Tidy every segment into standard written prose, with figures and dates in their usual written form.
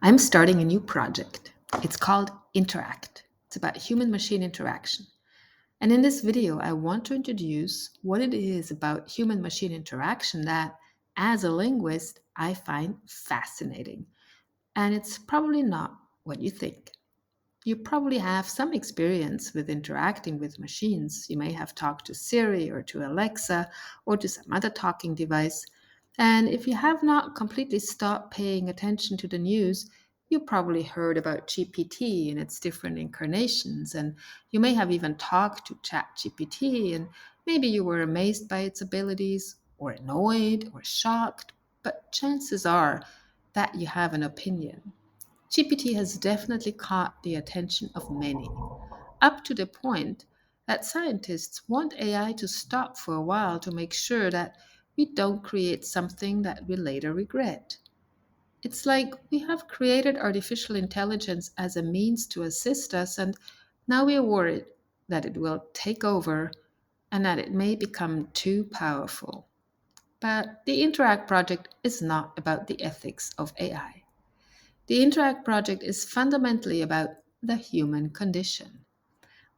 I'm starting a new project. It's called Interact. It's about human machine interaction. And in this video, I want to introduce what it is about human machine interaction that, as a linguist, I find fascinating. And it's probably not what you think. You probably have some experience with interacting with machines. You may have talked to Siri or to Alexa or to some other talking device. And if you have not completely stopped paying attention to the news, you probably heard about GPT and its different incarnations. And you may have even talked to ChatGPT, and maybe you were amazed by its abilities, or annoyed, or shocked. But chances are that you have an opinion. GPT has definitely caught the attention of many, up to the point that scientists want AI to stop for a while to make sure that we don't create something that we later regret. It's like we have created artificial intelligence as a means to assist us, and now we are worried that it will take over and that it may become too powerful. But the Interact project is not about the ethics of AI. The Interact project is fundamentally about the human condition.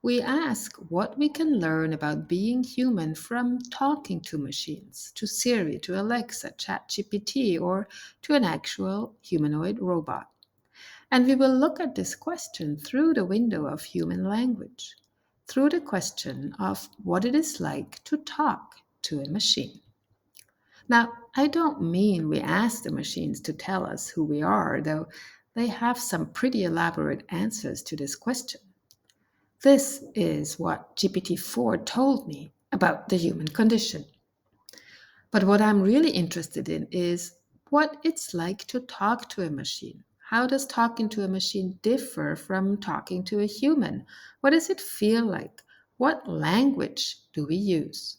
We ask what we can learn about being human from talking to machines, to Siri, to Alexa, ChatGPT, or to an actual humanoid robot. And we will look at this question through the window of human language, through the question of what it is like to talk to a machine. Now, I don't mean we ask the machines to tell us who we are, though they have some pretty elaborate answers to this question. This is what GPT-4 told me about the human condition. But what I'm really interested in is what it's like to talk to a machine. How does talking to a machine differ from talking to a human? What does it feel like? What language do we use?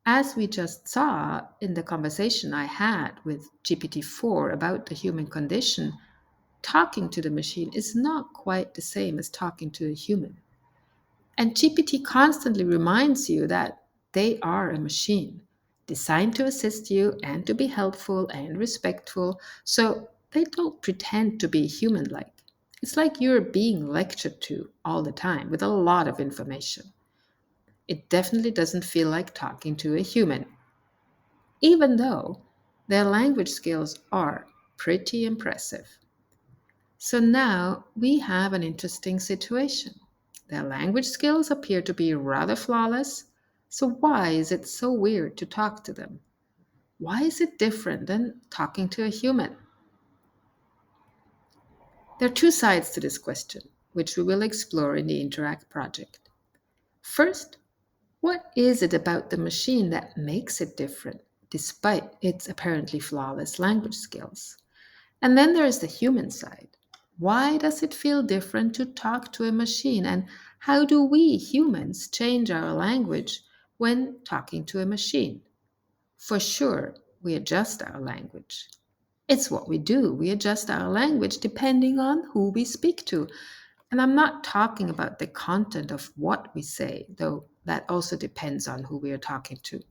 As we just saw in the conversation I had with GPT-4 about the human condition, talking to the machine is not quite the same as talking to a human. And GPT constantly reminds you that they are a machine, designed to assist you and to be helpful and respectful, so they don't pretend to be human like. It's like you're being lectured to all the time with a lot of information. It definitely doesn't feel like talking to a human, even though their language skills are pretty impressive. So now we have an interesting situation. Their language skills appear to be rather flawless, so why is it so weird to talk to them? Why is it different than talking to a human? There are two sides to this question, which we will explore in the Interact project. First, what is it about the machine that makes it different, despite its apparently flawless language skills? And then there is the human side. Why does it feel different to talk to a machine? And how do we humans change our language when talking to a machine? For sure, we adjust our language. It's what we do. We adjust our language depending on who we speak to. And I'm not talking about the content of what we say, though that also depends on who we are talking to.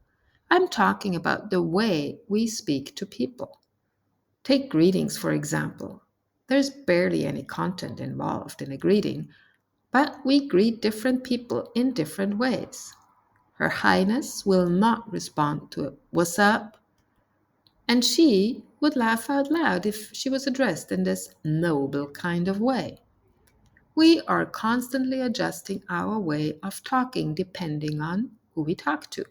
I'm talking about the way we speak to people. Take greetings, for example. There's barely any content involved in a greeting, but we greet different people in different ways. Her Highness will not respond to a "What's up?" and she would laugh out loud if she was addressed in this noble kind of way. We are constantly adjusting our way of talking depending on who we talk to.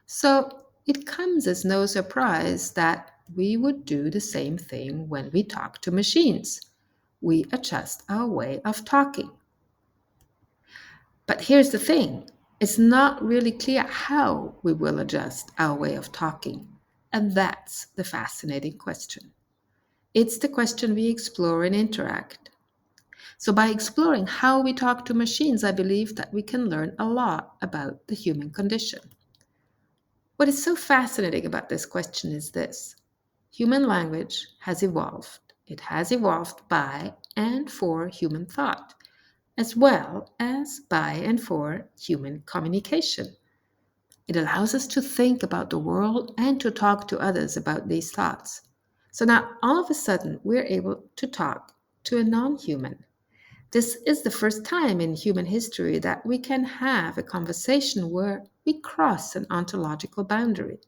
So it comes as no surprise that we would do the same thing when we talk to machines. We adjust our way of talking. But here's the thing, it's not really clear how we will adjust our way of talking. And that's the fascinating question. It's the question we explore and interact. So, by exploring how we talk to machines, I believe that we can learn a lot about the human condition. What is so fascinating about this question is this: human language has evolved. It has evolved by and for human thought, as well as by and for human communication. It allows us to think about the world and to talk to others about these thoughts. So now all of a sudden, we're able to talk to a non human. This is the first time in human history that we can have a conversation where we cross an ontological boundary.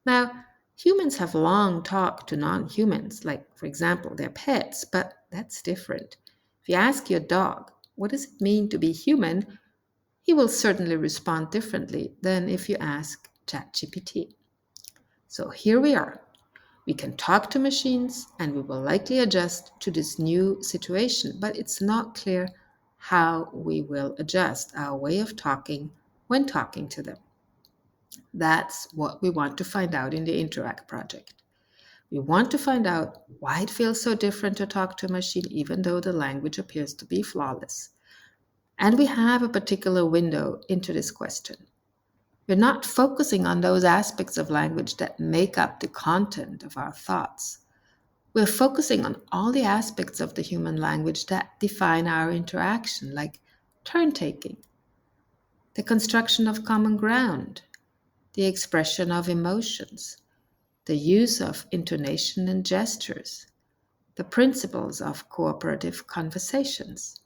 Now, humans have long talked to non humans, like, for example, their pets, but that's different. If you ask your dog, what does it mean to be human? He will certainly respond differently than if you ask ChatGPT. So here we are. We can talk to machines and we will likely adjust to this new situation, but it's not clear how we will adjust our way of talking when talking to them. That's what we want to find out in the Interact project. We want to find out why it feels so different to talk to a machine, even though the language appears to be flawless. And we have a particular window into this question. We're not focusing on those aspects of language that make up the content of our thoughts. We're focusing on all the aspects of the human language that define our interaction, like turn taking, the construction of common ground, the expression of emotions, the use of intonation and gestures, the principles of cooperative conversations.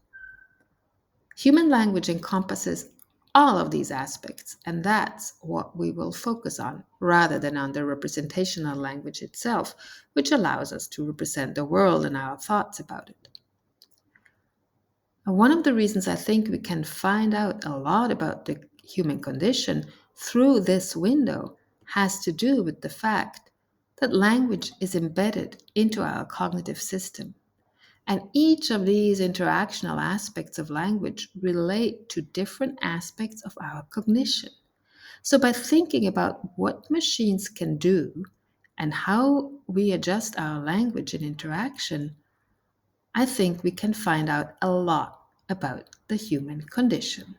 Human language encompasses all of these aspects, and that's what we will focus on rather than on the representational language itself, which allows us to represent the world and our thoughts about it. And one of the reasons I think we can find out a lot about the human condition through this window has to do with the fact that language is embedded into our cognitive system. And each of these interactional aspects of language relate to different aspects of our cognition. So, by thinking about what machines can do and how we adjust our language in interaction, I think we can find out a lot about the human condition.